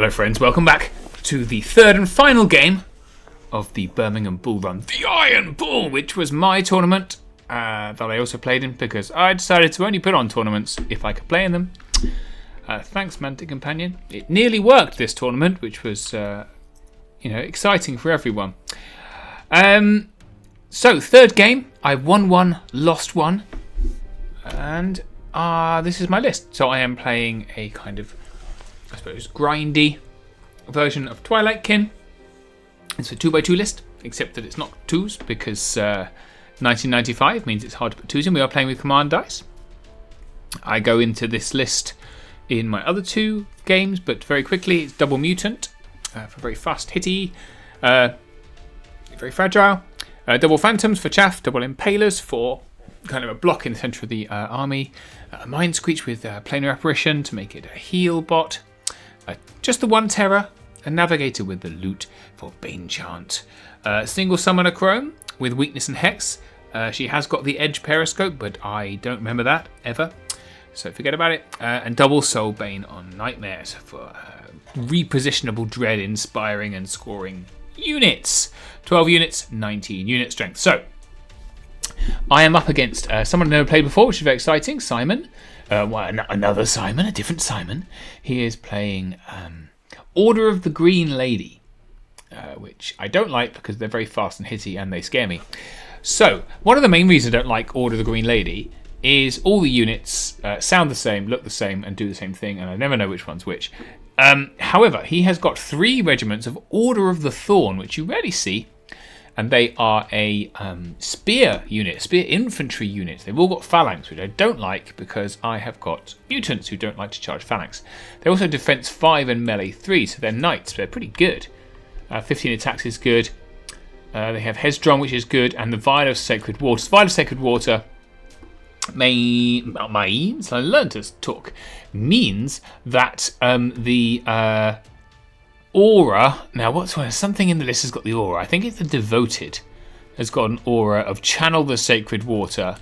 Hello friends, welcome back to the third and final game of the Birmingham Bullrun, the Iron Bull, which was my tournament that I also played in because I decided to only put on tournaments if I could play in them. Thanks, Mantic Companion. It nearly worked this tournament, which was exciting for everyone. So third game, I won one, lost one, and this is my list. So I am playing a kind of, I suppose, grindy version of Twilight Kin. It's a 2x2 list, except that it's not twos because 1995 means it's hard to put twos in. We are playing with command dice. I go into this list in my other two games, but very quickly it's double mutant for very fast hitty, very fragile. Double phantoms for chaff, double impalers for kind of a block in the centre of the army. A mind screech with planar apparition to make it a heal bot. Just the one terror, a navigator with the loot for Bane Chant. Single summoner Chrome with weakness and hex. She has got the edge periscope, but I don't remember that ever, so forget about it. And double soul bane on nightmares for repositionable dread, inspiring and scoring units. 12 units, 19 unit strength. So I am up against someone I've never played before, which is very exciting. Simon. Another Simon, a different Simon. He is playing Order of the Green Lady, which I don't like because they're very fast and hitty and they scare me. So, one of the main reasons I don't like Order of the Green Lady is all the units sound the same, look the same, and do the same thing, and I never know which one's which. However, he has got 3 regiments of Order of the Thorn, which you rarely see. And they are a spear unit, spear infantry unit. They've all got phalanx, which I don't like because I have got mutants who don't like to charge phalanx. They're also defense 5 and melee 3, so they're knights. They're pretty good. 15 attacks is good. They have headstrong, which is good, and the Vial of Sacred Water. Vial of Sacred Water means, I learned to talk, means that the aura. Now, what's something in the list has got the aura? I think it's the Devoted has got an aura of channel the sacred water.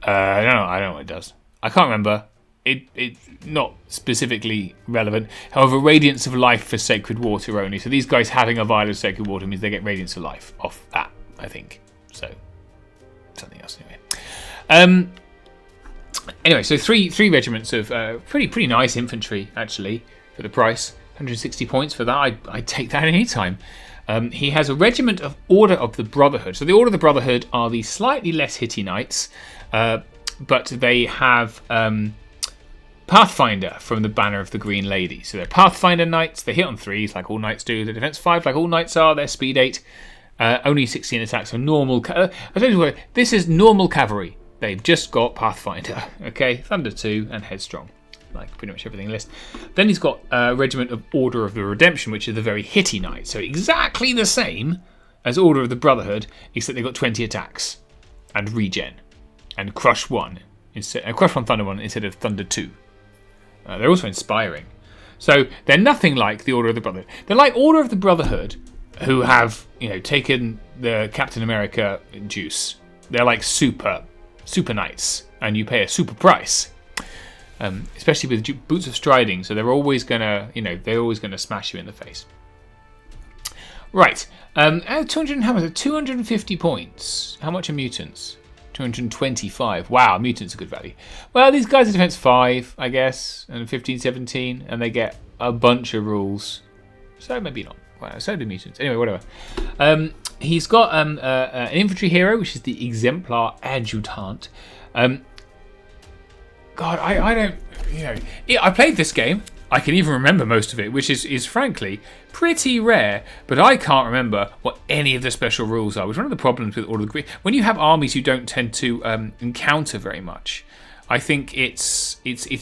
I don't know what it does. I can't remember. It's not specifically relevant. However, radiance of life for sacred water only. So these guys having a vial of sacred water means they get radiance of life off that, I think. So something else anyway. Anyway, so three regiments of pretty nice infantry actually for the price. 160 points for that. I'd take that any time. He has a regiment of Order of the Brotherhood. So the Order of the Brotherhood are the slightly less hitty knights, but they have Pathfinder from the Banner of the Green Lady. So they're Pathfinder knights. They hit on 3s like all knights do. They're defense 5 like all knights are. They're speed 8. Only 16 attacks. So normal. This is normal cavalry. They've just got Pathfinder. Okay, Thunder 2 and Headstrong. Like pretty much everything in the list. Then he's got a regiment of Order of the Redemption, which is the very hitty knight. So exactly the same as Order of the Brotherhood, except they've got 20 attacks and regen and Crush 1 instead. Crush 1 Thunder 1 instead of Thunder 2. They're also inspiring. So they're nothing like the Order of the Brotherhood. They're like Order of the Brotherhood, who have taken the Captain America juice. They're like super knights, and you pay a super price. Especially with boots of striding, so they're always gonna, smash you in the face. Right, 200. How much? 250 points. How much are mutants? 225. Wow, mutants are good value. Well, these guys are defense 5, I guess, and 15, 17, and they get a bunch of rules. So maybe not. Well, so do mutants. Anyway, whatever. He's got an infantry hero, which is the Exemplar Adjutant. God, I don't, I played this game. I can even remember most of it, which is frankly pretty rare, but I can't remember what any of the special rules are, which is one of the problems with Order of the Green. When you have armies you don't tend to encounter very much, I think it's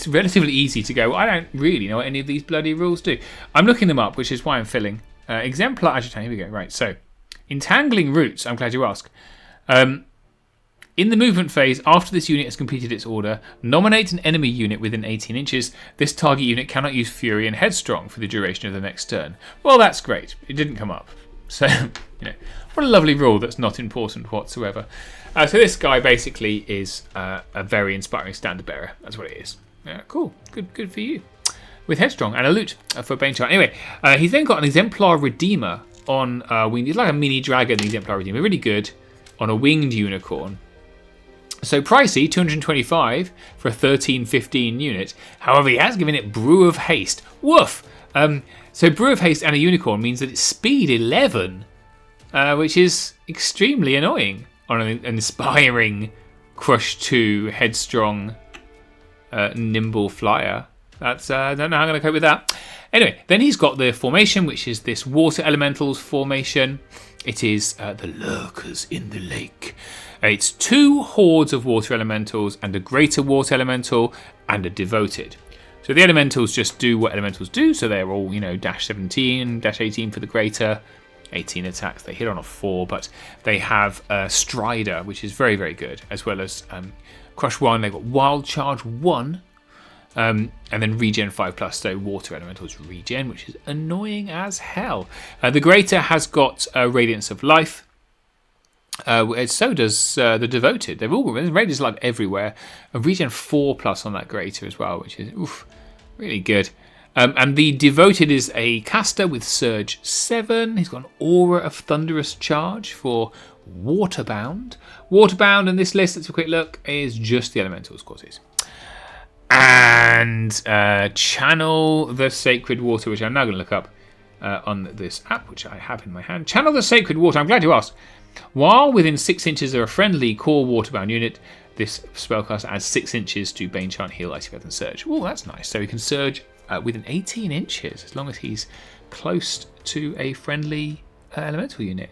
relatively easy to go, I don't really know what any of these bloody rules do. I'm looking them up, which is why I'm filling. Exemplar Adjutant, here we go. Right, so, Entangling Roots, I'm glad you asked. In the movement phase, after this unit has completed its order, nominate an enemy unit within 18 inches. This target unit cannot use Fury and Headstrong for the duration of the next turn. Well, that's great. It didn't come up. So, what a lovely rule that's not important whatsoever. So this guy basically is a very inspiring standard bearer. That's what it is. Yeah, cool. Good for you. with Headstrong and a loot for Banechart. Anyway, he's then got an Exemplar Redeemer on winged. He's like a mini dragon, the Exemplar Redeemer. Really good on a winged unicorn. So pricey, 225 for a 13-15 unit. However, he has given it Brew of Haste. Woof! So Brew of Haste and a unicorn means that it's speed 11, which is extremely annoying on an inspiring Crush 2 Headstrong nimble flyer. That's I don't know how I'm going to cope with that. Anyway, then he's got the formation, which is this Water Elementals formation. It is the Lurkers in the Lake. It's 2 hordes of Water Elementals and a Greater Water Elemental and a Devoted. So the Elementals just do what Elementals do. So they're all, dash 17, dash 18 for the Greater. 18 attacks. They hit on a 4, but they have Strider, which is very, very good, as well as Crush 1. They've got Wild Charge 1, and then Regen 5+, so Water Elementals regen, which is annoying as hell. The Greater has got Radiance of Life. So does the Devoted. They've all got Radiance of Life everywhere. A Regen 4+ on that Greater as well, which is really good. And the Devoted is a caster with Surge 7. He's got an Aura of Thunderous Charge for Waterbound. Waterbound in this list, let's have a quick look, is just the Elementals courses. And Channel the Sacred Water, which I'm now going to look up on this app, which I have in my hand. Channel the Sacred Water, I'm glad you asked. While within 6 inches of a friendly core Waterbound unit, this spellcaster adds 6 inches to Banechant, Heal, Icy Breath, and Surge. Oh, that's nice. So he can Surge within 18 inches, as long as he's close to a friendly elemental unit.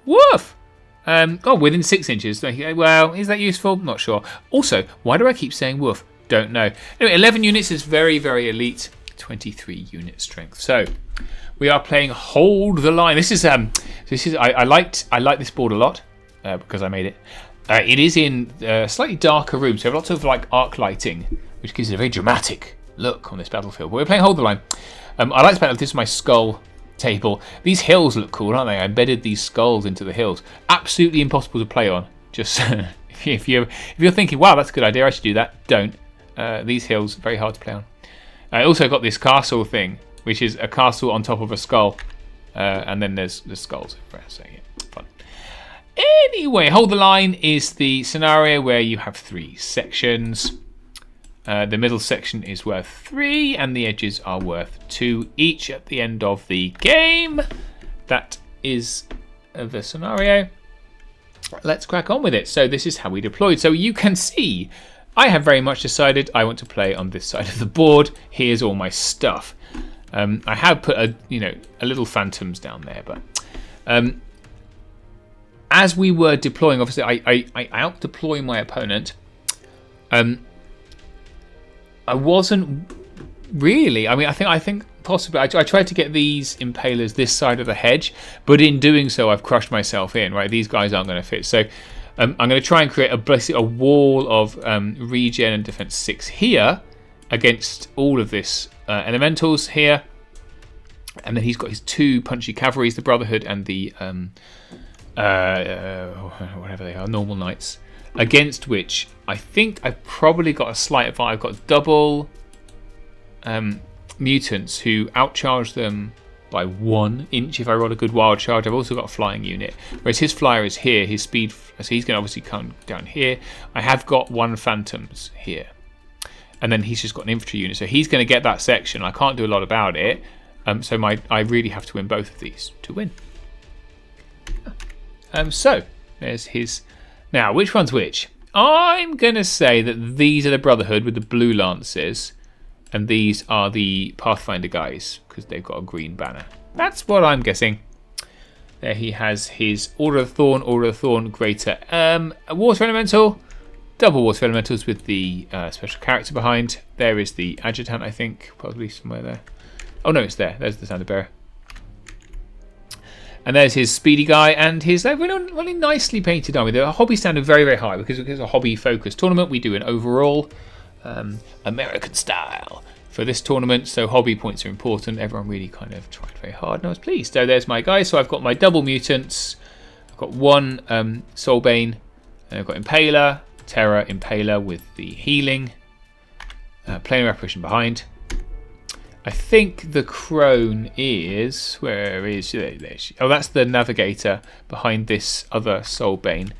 Woof! Within 6 inches. Well, is that useful? Not sure. Also, why do I keep saying woof? Don't know. Anyway, 11 units is very, very elite. 23 unit strength. So we are playing Hold the Line. I like this board a lot because I made it. It is in a slightly darker room, so we have lots of arc lighting, which gives it a very dramatic look on this battlefield. But we're playing Hold the Line. I like this battle. This is my skull table. These hills look cool, aren't they? I embedded these skulls into the hills. Absolutely impossible to play on. Just if you're thinking, wow, that's a good idea, I should do that. Don't. These hills very hard to play on. I also got this castle thing, which is a castle on top of a skull, and then there's the skulls. So yeah, fun. Anyway, Hold the Line is the scenario where you have 3 sections. The middle section is worth 3, and the edges are worth 2 each at the end of the game. That is the scenario. Let's crack on with it. So this is how we deployed. So you can see, I have very much decided I want to play on this side of the board. Here's all my stuff. I have put a little phantoms down there, but as we were deploying, obviously I out deploy my opponent. I wasn't really. I mean, I think possibly I tried to get these impalers this side of the hedge, but in doing so, I've crushed myself in. Right, these guys aren't going to fit. So I'm going to try and create a wall of regen and defense 6 here against all of this elementals here, and then he's got his 2 punchy cavalries, the Brotherhood and the whatever they are, normal knights. Against which I think I've probably got a slight advantage. I've got double mutants who outcharge them by 1 inch if I roll a good wild charge. I've also got a flying unit, whereas his flyer is here. His speed, so he's going to obviously come down here. I have got 1 phantoms here, and then he's just got an infantry unit, so he's going to get that section. I can't do a lot about it, so I really have to win both of these to win. So there's his. Now, which one's which? I'm going to say that these are the Brotherhood with the blue lances, and these are the Pathfinder guys because they've got a green banner. That's what I'm guessing. There he has his Order of the Thorn, Greater Water Elemental, double Water Elementals with the special character behind. There is the Adjutant, I think, probably somewhere there. Oh no, it's there. There's the Standard Bearer. And there's his speedy guy and his really nicely painted army. The hobby standard very, very high because it's a hobby-focused tournament. We do an overall American style for this tournament, so hobby points are important. Everyone really kind of tried very hard, and I was pleased. So there's my guy. So I've got my double mutants. I've got 1 Soulbane, and I've got Impaler, Terror, Impaler with the healing, Planar Apparition behind. I think the crone is... Where is she? There she... Oh, that's the navigator behind this other soulbane.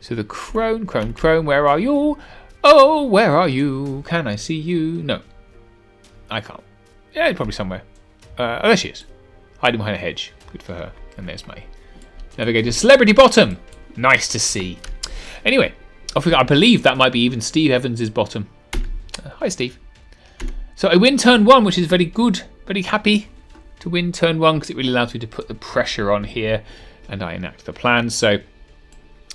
So the crone, where are you? Oh, where are you? Can I see you? No. I can't. Yeah, probably somewhere. Oh, there she is. Hiding behind a hedge. Good for her. And there's my navigator. Celebrity bottom. Nice to see. Anyway, I believe that might be even Steve Evans' bottom. Hi, Steve. So I win turn 1, which is very good. Very happy to win turn 1 because it really allows me to put the pressure on here, and I enact the plan. So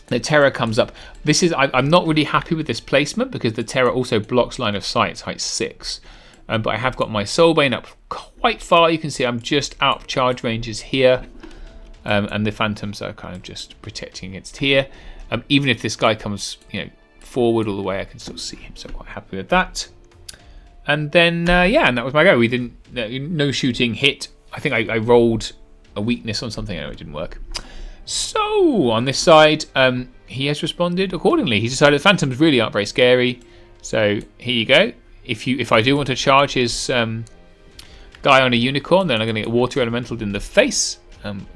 the terror comes up. This is I'm not really happy with this placement because the terror also blocks line of sight. It's height 6. But I have got my soulbane up quite far. You can see I'm just out of charge ranges here. And the phantoms are kind of just protecting against here. Even if this guy comes, forward all the way, I can still see him. So I'm quite happy with that. And then, and that was my go. We didn't, no shooting hit. I think I rolled a weakness on something. Anyway, it didn't work. So on this side, he has responded accordingly. He's decided phantoms really aren't very scary. So here you go. If I do want to charge his guy on a unicorn, then I'm going to get water elemental in the face.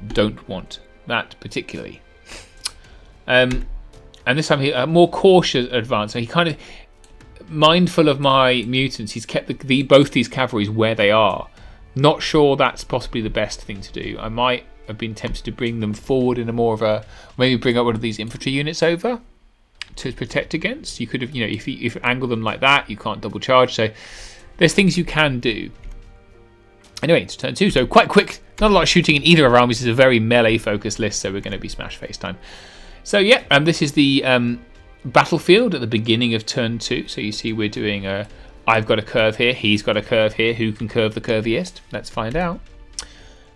Don't want that particularly. And this time he more cautious advance. So he kind of mindful of my mutants. He's kept both these cavalries where they are. Not sure that's possibly the best thing to do. I might have been tempted to bring them forward in a more of a maybe bring up one of these infantry units over to protect against. You could have, if you angle them like that, you can't double charge. So there's things you can do. Anyway, it's turn 2, so quite quick. Not a lot of shooting in either of our armies. This is a very melee focused list, so we're going to be smash face time. So yeah, this is the battlefield at the beginning of turn 2. So you see we're doing I've got a curve here, he's got a curve here. Who can curve the curviest? Let's find out.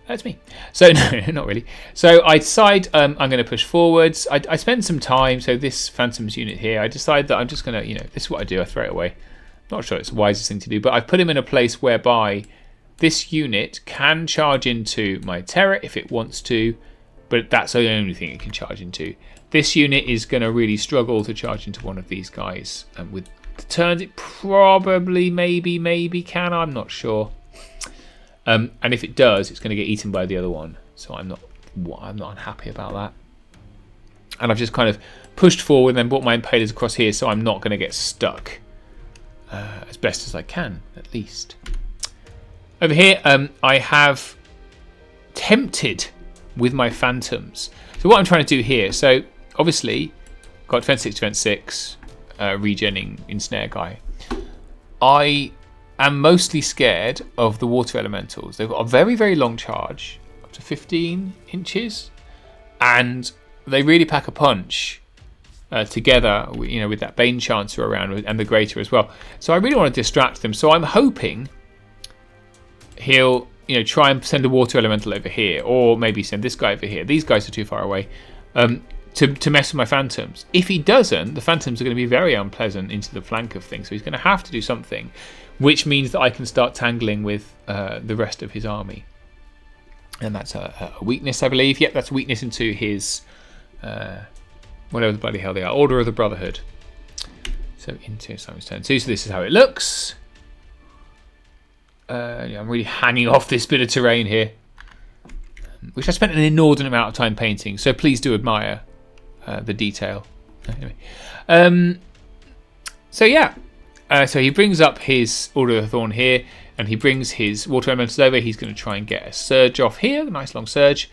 That's me. So no, not really. So I decide I'm going to push forwards. I spend some time. So this Phantoms unit here, I decide that I'm just going to, this is what I do. I throw it away. Not sure it's the wisest thing to do, but I've put him in a place whereby this unit can charge into my Terror if it wants to, but that's the only thing it can charge into. This unit is going to really struggle to charge into one of these guys. And with the turns, it probably, maybe can. I'm not sure. And if it does, it's going to get eaten by the other one. So I'm not unhappy about that. And I've just kind of pushed forward and then brought my Impalers across here, so I'm not going to get stuck as best as I can, at least. Over here, I have tempted with my Phantoms. So what I'm trying to do here, so obviously, got defense 6, defense 6, regenning ensnare guy. I am mostly scared of the water elementals. They've got a very, very long charge, up to 15 inches, and they really pack a punch together, with that Bane Chancer around and the Greater as well. So I really want to distract them. So I'm hoping he'll try and send a water elemental over here, or maybe send this guy over here. These guys are too far away to mess with my Phantoms. If he doesn't, the Phantoms are going to be very unpleasant into the flank of things, so he's going to have to do something, which means that I can start tangling with the rest of his army. And that's a weakness, I believe. Yep, that's a weakness into his whatever the bloody hell they are, Order of the Brotherhood. So into Simon's turn 2, so this is how it looks. I'm really hanging off this bit of terrain here, which I spent an inordinate amount of time painting, so please do admire the detail. Anyway, so he brings up his Order of the Thorn here, and he brings his water elementals over. He's going to try and get a surge off here, a nice long surge,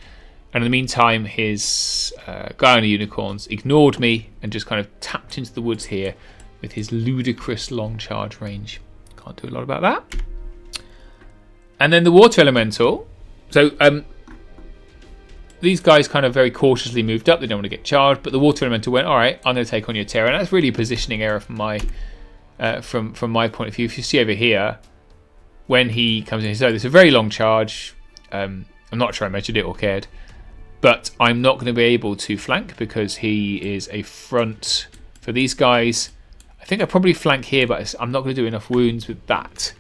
and in the meantime his guy on the unicorns ignored me and just kind of tapped into the woods here with his ludicrous long charge range. Can't do a lot about that. And then the water elemental. So these guys kind of very cautiously moved up. They don't want to get charged, but the water elemental went, all right, I'm going to take on your Terror. And that's really a positioning error from my from my point of view. If you see over here, when he comes in, so there's a very long charge. I'm not sure I measured it or cared, but I'm not going to be able to flank because he is a front for these guys. I think I probably flank here, but I'm not going to do enough wounds with that.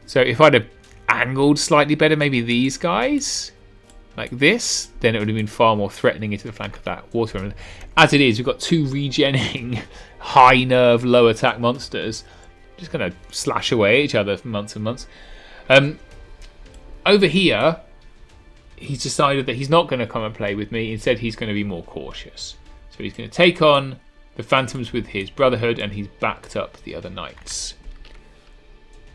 So if I'd have angled slightly better, maybe these guys like this, then it would have been far more threatening into the flank of that water. As it is, we've got two regenning high nerve low attack monsters just going to slash away at each other for months and months. Over here, he's decided that he's not going to come and play with me. Instead, he's going to be more cautious. So he's going to take on the Phantoms with his Brotherhood, and he's backed up the other Knights.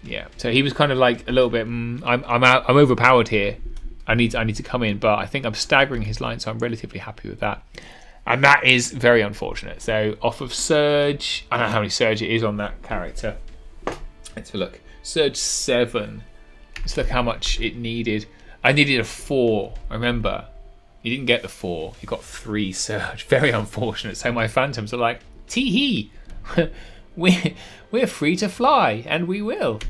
Yeah, so he was kind of like a little bit. I'm overpowered here. I need to come in, but I think I'm staggering his line, so I'm relatively happy with that. And that is very unfortunate. So off of Surge, I don't know how many Surge it is on that character. Let's have a look. Surge 7. Let's look how much it needed. I needed a 4. I remember. He didn't get the 4. He got 3 Surge. Very unfortunate. So my Phantoms are like, tee-hee. We're free to fly, and we will.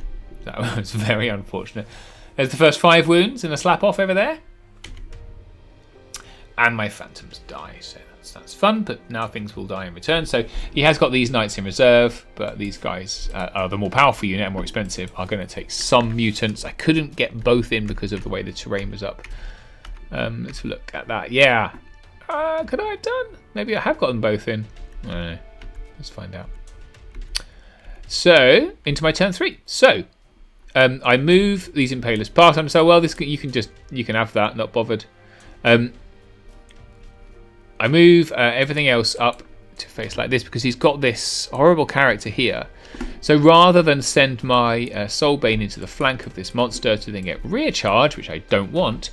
That was very unfortunate. There's the first 5 wounds and a slap off over there. And my Phantoms die, so that's fun, but now things will die in return. So he has got these Knights in reserve, but these guys are the more powerful unit and more expensive, are going to take some mutants. I couldn't get both in because of the way the terrain was up. Let's look at that. Yeah. Could I have done? Maybe I have got them both in. I don't know. Let's find out. So, into my turn 3. So, I move these Impalers past. I'm so, well, this you can have that, not bothered. I move everything else up to face like this because he's got this horrible character here. So rather than send my Soulbane into the flank of this monster to then get rear charge, which I don't want,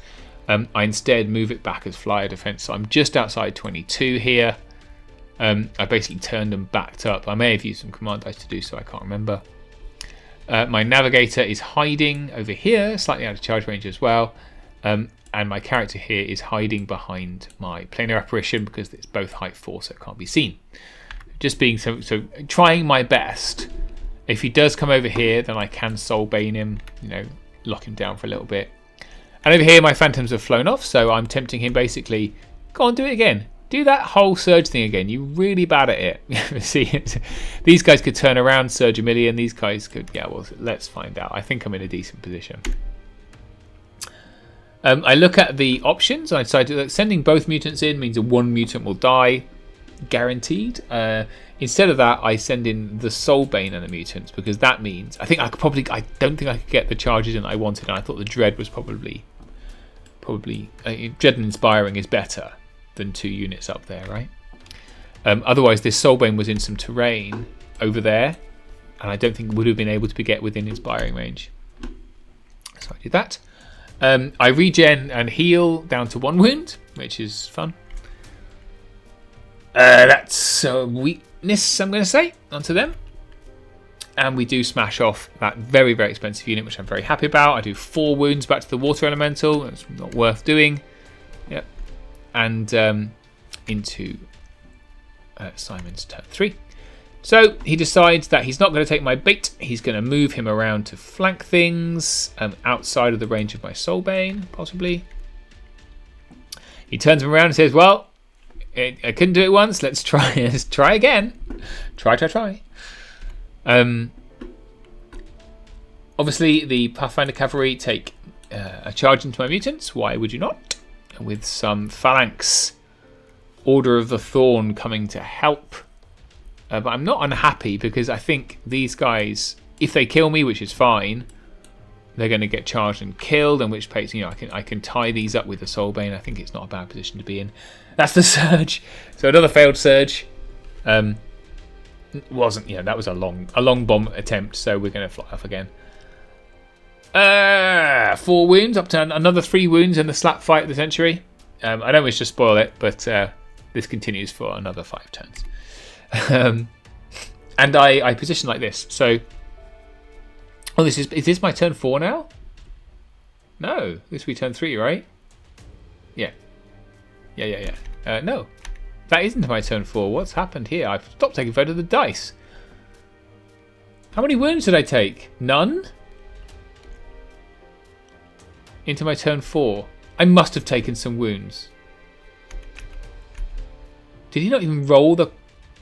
I instead move it back as flyer defense. So I'm just outside 22 here. I basically turned them backed up. I may have used some command dice to do so, I can't remember. My Navigator is hiding over here, slightly out of charge range as well. And my character here is hiding behind my Planar Apparition because it's both height 4, so it can't be seen. Just being so trying my best. If he does come over here, then I can Soulbane him, lock him down for a little bit. And over here, my Phantoms have flown off, so I'm tempting him basically, go on, do it again. Do that whole Surge thing again. You're really bad at it. See, these guys could turn around, Surge a million. These guys could, yeah, well, let's find out. I think I'm in a decent position. I look at the options. I decide that sending both mutants in means that one mutant will die, guaranteed. Instead of that, I send in the Soulbane and the mutants because that means I don't think I could get the charges in that I wanted, and I thought the Dread was probably Dread and Inspiring is better than 2 units up there, right? Otherwise, this Soulbane was in some terrain over there, and I don't think would have been able to get within Inspiring range. So I did that. I regen and heal down to 1 wound, which is fun. That's a weakness, I'm going to say, onto them. And we do smash off that very, very expensive unit, which I'm very happy about. I do 4 wounds back to the Water Elemental. That's not worth doing. Yep. And into Simon's turn 3. So he decides that he's not going to take my bait. He's going to move him around to flank things outside of the range of my Soulbane, possibly. He turns him around and says, well, I couldn't do it once. Let's try again. Try. Obviously, the Pathfinder Cavalry take a charge into my mutants. Why would you not? With some Phalanx Order of the Thorn coming to help. But I'm not unhappy because I think these guys, if they kill me, which is fine, they're going to get charged and killed, in which case, I can tie these up with the Soulbane. I think it's not a bad position to be in. That's the Surge. So another failed Surge. That was a long bomb attempt, so we're going to fly off again. 4 wounds, up to another 3 wounds in the slap fight of the century. I don't wish to spoil it, but this continues for another 5 turns. And I position like this. So, is this my turn 4 now? No, this will be turn 3, right? Yeah. No, that isn't my turn 4. What's happened here? I've stopped taking photo of the dice. How many wounds did I take? None? Into my turn 4. I must have taken some wounds. Did he not even roll the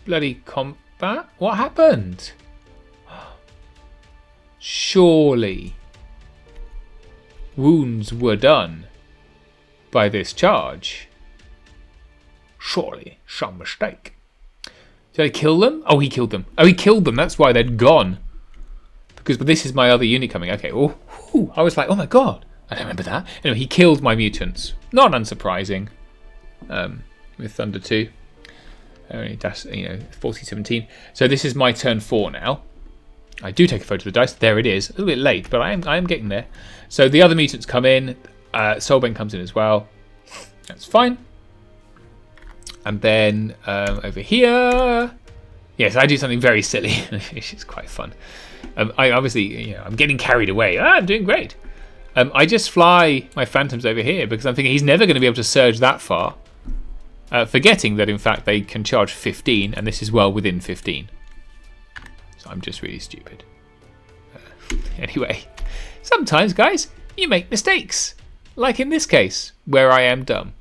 bloody combat? What happened? Surely wounds were done by this charge. Surely some mistake. Did I kill them? Oh, he killed them. That's why they'd gone. because this is my other unit coming. Okay, oh, I was like, oh my god, I don't remember that. Anyway, he killed my mutants. Not unsurprising. With Thunder 2. Only 40-17. So this is my turn 4 now. I do take a photo of the dice. There it is. A little bit late, but I am getting there. So the other mutants come in. Soulbane comes in as well. That's fine. And then over here, yes, I do something very silly. It's quite fun. I obviously, I'm getting carried away. I'm doing great. I just fly my phantoms over here because I'm thinking he's never going to be able to surge that far. Forgetting that in fact they can charge 15, and this is well within 15. So I'm just really stupid. Anyway, sometimes, guys, you make mistakes. Like in this case, where I am dumb.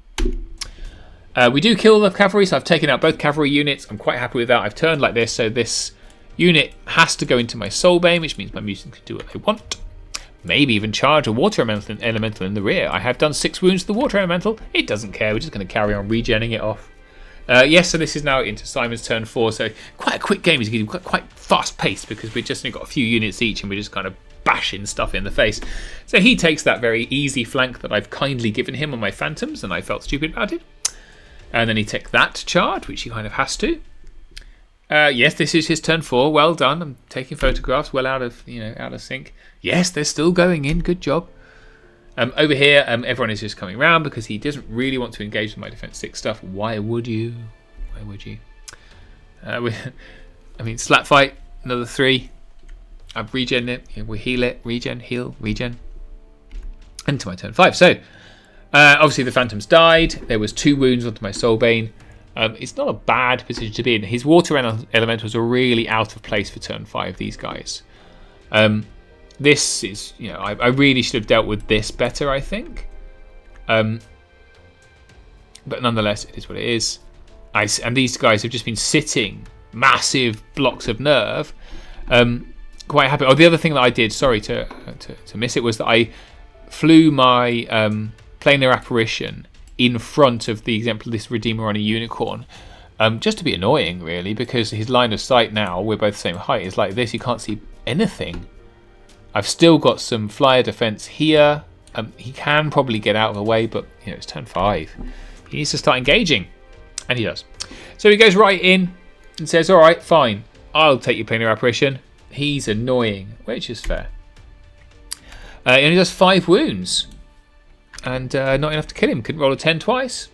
We do kill the cavalry, so I've taken out both cavalry units. I'm quite happy with that. I've turned like this, so this unit has to go into my Soulbane, which means my mutants can do what they want. Maybe even charge a water elemental in the rear. I have done 6 wounds to the water elemental. It doesn't care. We're just going to carry on regenning it off. Yes, so this is now into Simon's turn 4. So quite a quick game. It's getting quite fast paced because we've just got a few units each and we're just kind of bashing stuff in the face. So he takes that very easy flank that I've kindly given him on my phantoms, and I felt stupid about it. And then he takes that charge, which he kind of has to. Yes, this is his turn 4. Well done. I'm taking photographs well out of sync. Yes, they're still going in. Good job. Over here, everyone is just coming around because he doesn't really want to engage with my defense 6 stuff. Why would you? Why would you? Slap fight, another 3. I've regen it. We heal it. Regen, heal, regen. Into my turn 5. So, obviously the phantoms died. There was 2 wounds onto my Soulbane. It's not a bad position to be in. His water elementals are really out of place for turn 5, these guys. This is, I really should have dealt with this better, I think. But nonetheless, it is what it is. And these guys have just been sitting massive blocks of nerve. Quite happy. Oh, the other thing that I did, sorry to miss it, was that I flew my planar apparition in front of the Exemplis Redeemer on a unicorn, just to be annoying, really, because his line of sight now, we're both the same height, is like this. You can't see anything. I've still got some flyer defense here. He can probably get out of the way, but it's turn 5. He needs to start engaging, and he does. So he goes right in and says, all right, fine, I'll take your planar apparition. He's annoying, which is fair. He only does 5 wounds. And not enough to kill him. Couldn't roll a 10 twice.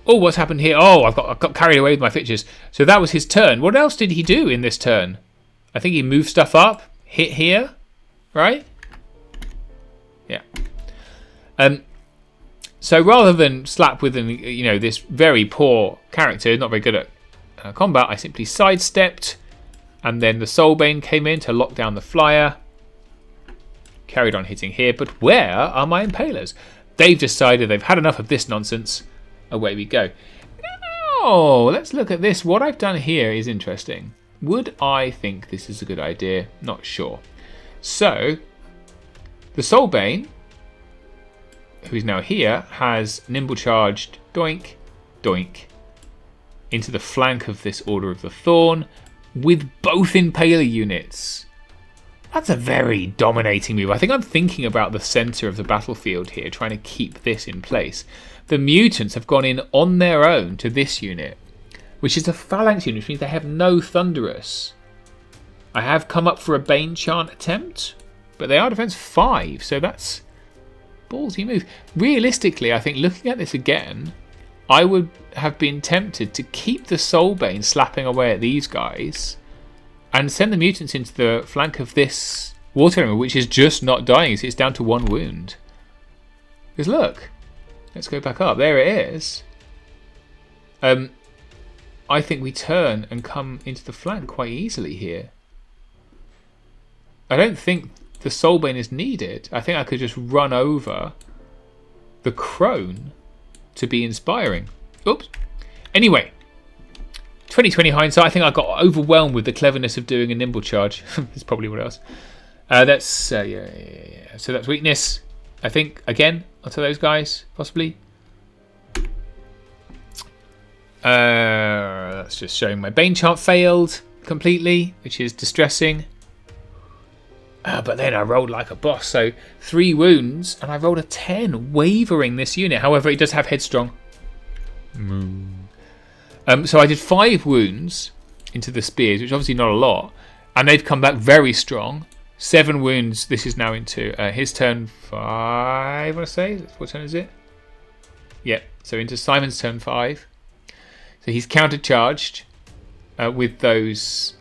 What's happened here? Oh, I got carried away with my fixtures. So that was his turn. What else did he do in this turn? I think he moved stuff up. Hit here. Right? Yeah. So rather than slap with this very poor character, not very good at combat, I simply sidestepped. And then the Soulbane came in to lock down the flyer. Carried on hitting here, but where are my impalers? They've decided they've had enough of this nonsense. Away we go. Oh, let's look at this. What I've done here is interesting. Would I think this is a good idea? Not sure. So, the Soulbane, who is now here, has nimble charged, doink, doink, into the flank of this Order of the Thorn with both impaler units. That's a very dominating move. I think I'm thinking about the centre of the battlefield here, trying to keep this in place. The mutants have gone in on their own to this unit, which is a phalanx unit, which means they have no Thunderous. I have come up for a Bane Chant attempt, but they are defense 5, so that's ballsy move. Realistically, I think looking at this again, I would have been tempted to keep the Soulbane slapping away at these guys and send the mutants into the flank of this water element, which is just not dying. It's down to 1 wound. Because look, let's go back up. There it is. I think we turn and come into the flank quite easily here. I don't think the Soulbane is needed. I think I could just run over the Crone to be inspiring. Oops. Anyway, 2020 hindsight, I think I got overwhelmed with the cleverness of doing a nimble charge. That's probably what else. That's yeah. So that's weakness. I think again onto those guys possibly. That's just showing my Bane chart failed. completely, which is distressing. But then I rolled like a boss, so 3 wounds, and I rolled a 10, wavering this unit. However, it does have headstrong. So I did 5 wounds into the spears, which is obviously not a lot, and they've come back very strong. 7 wounds. This is now into his turn 5, I want to say. What turn is it? Yep, so into Simon's turn 5. So he's countercharged with those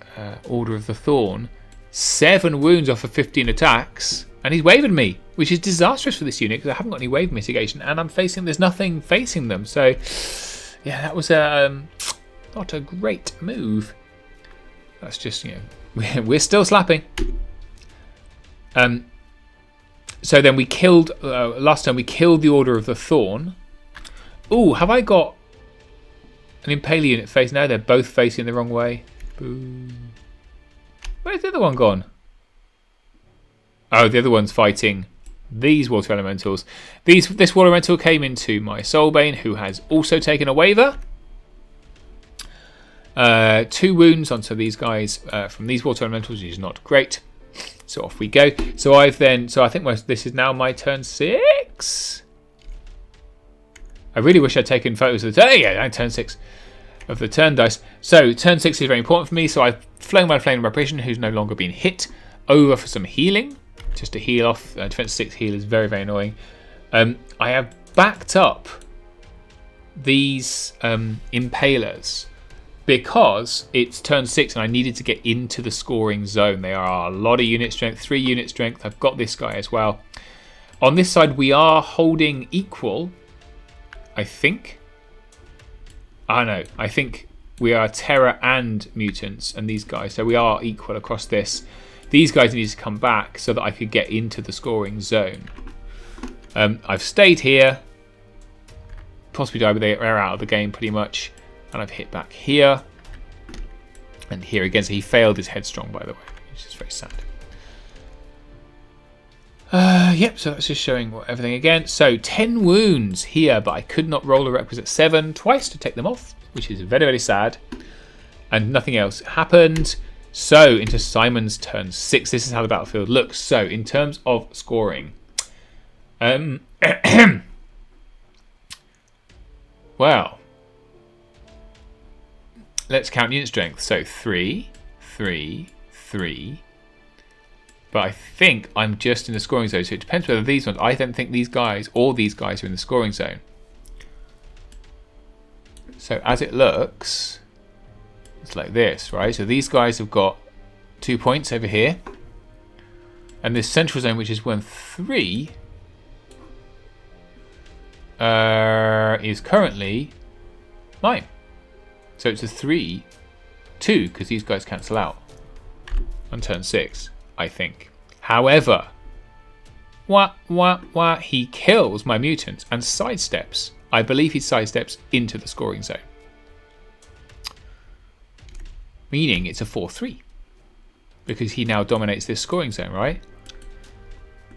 Order of the Thorn. 7 wounds off of 15 attacks, and he's wavered me, which is disastrous for this unit because I haven't got any wave mitigation, and there's nothing facing them. So yeah, that was not a great move. That's just, we're still slapping. So then we killed last time we killed the Order of the Thorn. Ooh, have I got an Impaler unit face? No, they're both facing the wrong way. Boo. Where's the other one gone? Oh, the other one's fighting these water elementals. This water elemental came into my Soulbane, who has also taken a waver. 2 wounds onto these guys from these water elementals, which is not great. So off we go. So I think this is now my turn 6. I really wish I'd taken photos of the turn. Yeah, turn 6 of the turn dice. So turn 6 is very important for me. So I've flown my Flame of Reparation, who's no longer been hit, over for some healing, just to heal off. Defense 6 heal is very, very annoying. I have backed up these Impalers because it's turn 6 and I needed to get into the scoring zone. They are a lot of unit strength, 3 unit strength. I've got this guy as well. On this side, we are holding equal, I think. I think we are Terror and Mutants and these guys. So we are equal across this. These guys need to come back so that I could get into the scoring zone. I've stayed here. Possibly died, but they're out of the game pretty much. And I've hit back here. And here again. So he failed his headstrong, by the way, which is very sad. Yep, so that's just showing everything again. So 10 wounds here, but I could not roll a requisite 7 twice to take them off, which is very, very sad. And nothing else happened. So into Simon's turn 6. This is how the battlefield looks. So in terms of scoring, well, let's count unit strength. So 3, 3, 3. But I think I'm just in the scoring zone. So it depends whether these ones. I don't think these guys or these guys are in the scoring zone. So as it looks, it's like this, right? So these guys have got 2 points over here. And this central zone, which is 1, 3, is currently mine. So it's a 3, 2, because these guys cancel out on turn 6. I think. However, he kills my mutant and sidesteps. I believe he sidesteps into the scoring zone. Meaning it's a 4-3. Because he now dominates this scoring zone, right?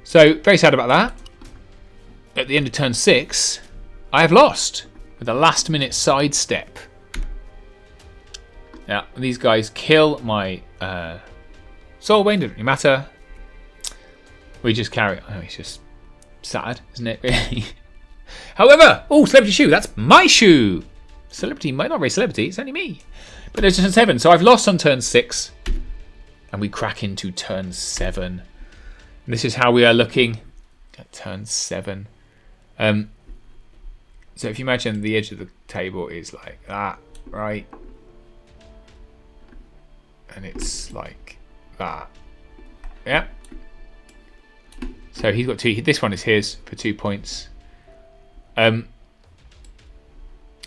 So, very sad about that. At the end of turn 6, I have lost with a last minute sidestep. Now, these guys kill my Soulbane, doesn't really matter. We just carry on. Oh, it's just sad, isn't it, really? However, celebrity shoe. That's my shoe. Celebrity, not very celebrity, it's only me. But there's turn 7. So I've lost on turn 6. And we crack into turn 7. And this is how we are looking at turn 7. So if you imagine the edge of the table is like that, right? And it's like that. Yeah. So he's got 2. This one is his for 2 points. And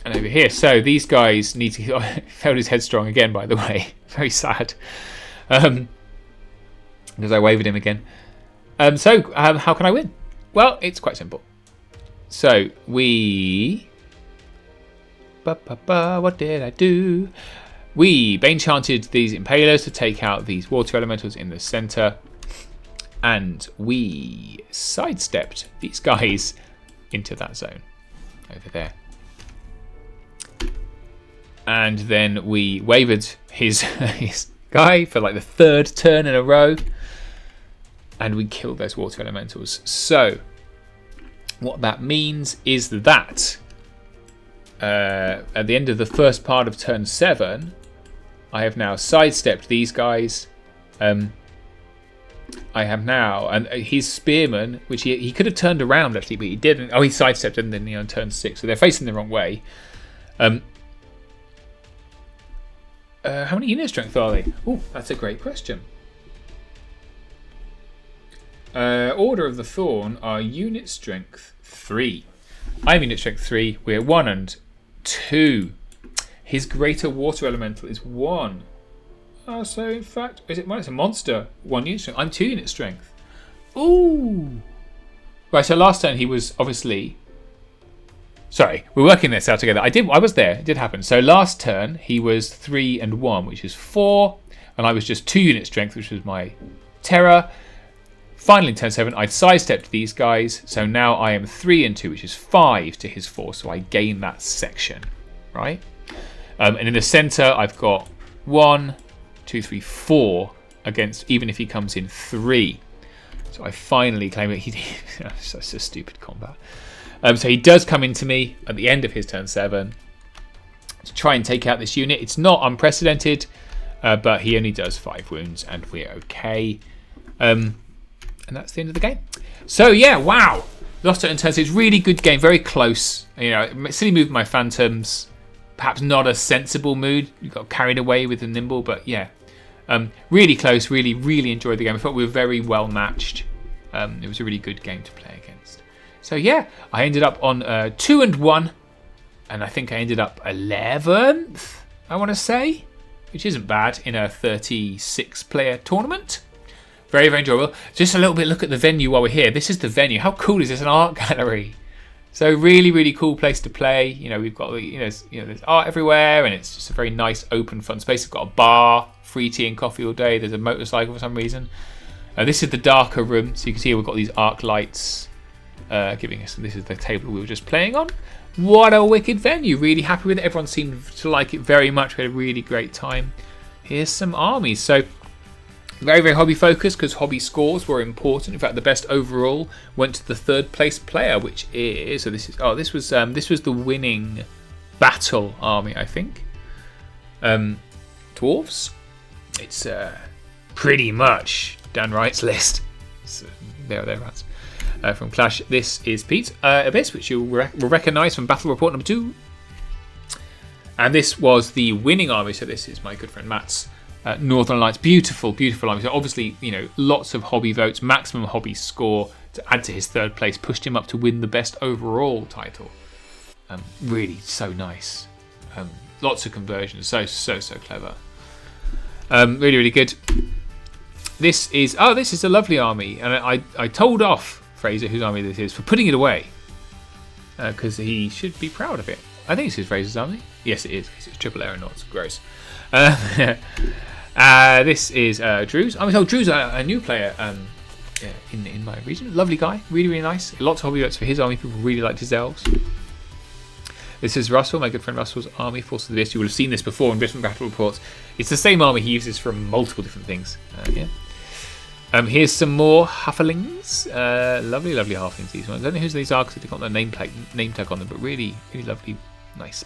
over here. So these guys need to... failed his headstrong again, by the way. Very sad. Because I wavered him again. So how can I win? Well, it's quite simple. So we... What did I do? We Bane chanted these Impalers to take out these water elementals in the center. And we sidestepped these guys into that zone over there. And then we wavered his guy for like the third turn in a row. And we killed those water elementals. So what that means is that at the end of the first part of turn 7, I have now sidestepped these guys. I have now, and his spearman, which he could have turned around actually, but he didn't. Oh, he sidestepped and then on turn 6, so they're facing the wrong way. How many unit strength are they? Oh, that's a great question. Order of the Thorn are unit strength 3. I'm unit strength 3. We're 1 and 2. His greater water elemental is 1. So in fact, is it? Well, it's a monster. 1 unit strength. I'm 2 unit strength. Ooh. Right. So last turn he was obviously. Sorry, we're working this out together. I was there. It did happen. So last turn he was 3 and 1, which is 4, and I was just 2 unit strength, which was my terror. Finally, in turn 7, I'd sidestepped these guys, so now I am 3 and 2, which is 5 to his 4, so I gain that section, right? And in the centre, I've got 1, 2, 3, 4 against, even if he comes in 3. So I finally claim it. Such a stupid combat. So he does come into me at the end of his turn 7 to try and take out this unit. It's not unprecedented, but he only does 5 wounds, and we're okay. And that's the end of the game. So yeah, wow. Lost it in turn 6. Really good game. Very close. You know, silly move my phantoms. Perhaps not a sensible mood. You got carried away with the nimble, but yeah. Really close. Really, really enjoyed the game. I thought we were very well matched. It was a really good game to play against. So yeah, I ended up on 2 and 1. And I think I ended up 11th, I want to say. Which isn't bad in a 36-player tournament. Very, very enjoyable. Just a little bit look at the venue while we're here. This is the venue. How cool is this? An art gallery. So really, really cool place to play. You know, we've got there's art everywhere, and it's just a very nice, open, fun space. It's got a bar, free tea and coffee all day. There's a motorcycle for some reason. This is the darker room, so you can see we've got these arc lights giving us. And this is the table we were just playing on. What a wicked venue! Really happy with it. Everyone seemed to like it very much. We had a really great time. Here's some armies. So. Very, very hobby focused because hobby scores were important. In fact, the best overall went to the 3rd place player, which is this was the winning battle army, I think. Dwarves. It's pretty much Dan Wright's list. So thereabouts. From Clash, this is Pete Abyss, which you will recognise from Battle Report number 2. And this was the winning army. So this is my good friend Matt's. Northern Alliance, beautiful, beautiful army. So obviously, you know, lots of hobby votes, maximum hobby score to add to his 3rd place, pushed him up to win the best overall title. Really, so nice. Lots of conversions, so clever. Really, really good. This is a lovely army, and I told off Fraser, whose army this is, for putting it away because he should be proud of it. I think this is Fraser's army. Yes, it is. It's triple aeronauts. Gross. This is Drew's. Drew's a new player in my region. Lovely guy, really, really nice. Lots of hobby votes for his army. People really liked his elves. This is Russell, my good friend Russell's army, Force of the Abyss. You will have seen this before in different battle reports. It's the same army he uses for multiple different things. Here's some more Hufflings. Lovely, lovely Halflings. These ones. I don't know who these are because they've got their name tag on them, but really, really lovely, nice,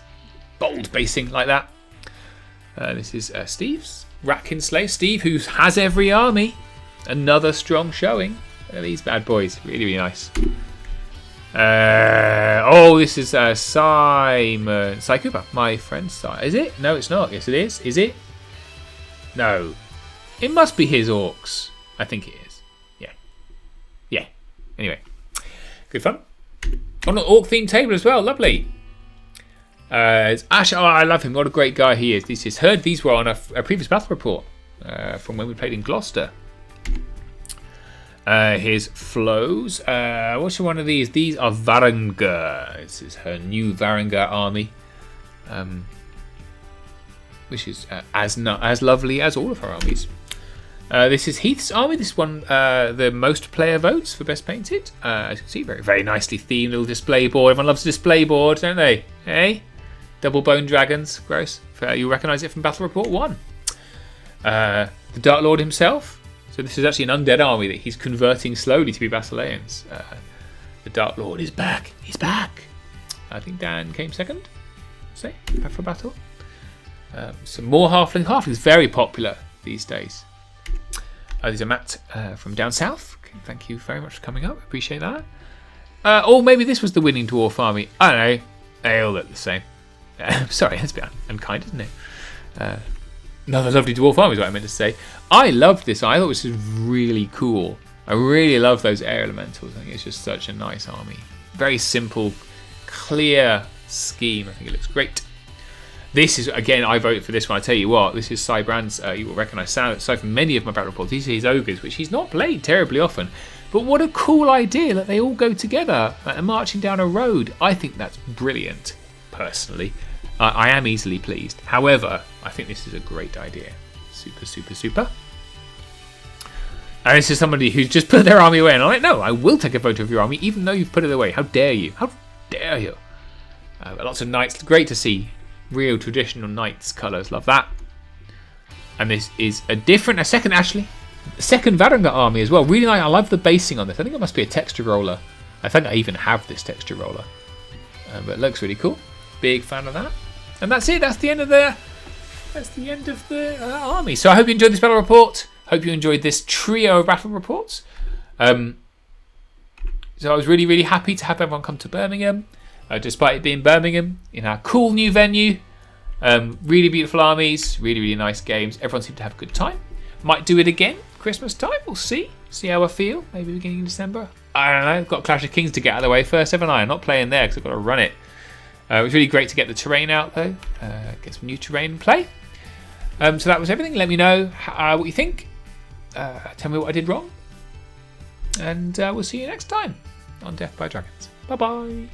bold basing like that. This is Steve's Ratkin Slave. Steve, who has every army. Another strong showing. Look at these bad boys. Really, really nice. This is Simon. Cy Cooper. My friend Cy. Is it? No, it's not. Yes, it is. Is it? No. It must be his orcs. I think it is. Yeah. Yeah. Anyway. Good fun. On an orc themed table as well. Lovely. It's Ash. Oh, I love him. What a great guy he is. These were on a previous battle report from when we played in Gloucester. Here's Flo's. What's one of these? These are Varangur. This is her new Varangur army, which is as lovely as all of her armies. This is Heath's army. This one, the most player votes for best painted. As you can see, very, very nicely themed little display board. Everyone loves a display board, don't they? Hey, double bone dragons. Gross. You'll recognise it from Battle Report 1. The Dark Lord himself. So this is actually an undead army that he's converting slowly to be Basileans. The Dark Lord is back. He's back. I think Dan came second. Say, back for battle. Some more halfling. Halfling's very popular these days. These are Matt from down south. Thank you very much for coming up. Appreciate that. Or maybe this was the winning dwarf army. I don't know. They all look the same. Sorry, that's a bit unkind, isn't it? Another lovely dwarf army is what I meant to say. I loved this. I thought this was really cool. I really love those air elementals. I think it's just such a nice army. Very simple, clear scheme. I think it looks great. This is, again, I voted for this one. I tell you what, this is Cy Brand's, you will recognise Cy from many of my battle reports. These are his ogres, which he's not played terribly often. But what a cool idea that they all go together and marching down a road. I think that's brilliant, personally. I am easily pleased. However, I think this is a great idea. Super, super, super. And this is somebody who's just put their army away. And I'm like, no, I will take a photo of your army, even though you've put it away. How dare you? How dare you? Lots of knights. Great to see real traditional knights colours. Love that. And this is a second Varangur army as well. Really nice. I love the basing on this. I think it must be a texture roller. I think I even have this texture roller. But it looks really cool. Big fan of that. And that's it. That's the end of the army. So I hope you enjoyed this battle report. Hope you enjoyed this trio of battle reports. So I was really, really happy to have everyone come to Birmingham. Despite it being Birmingham, in our cool new venue. Really beautiful armies, really, really nice games. Everyone seemed to have a good time. Might do it again, Christmas time, we'll see. See how I feel, maybe beginning of December. I don't know, I've got Clash of Kings to get out of the way first, haven't I? I'm not playing there because I've got to run it. It was really great to get the terrain out though, get some new terrain in play. So that was everything. Let me know what you think. Tell me what I did wrong. And we'll see you next time on Death by Dragons. Bye-bye.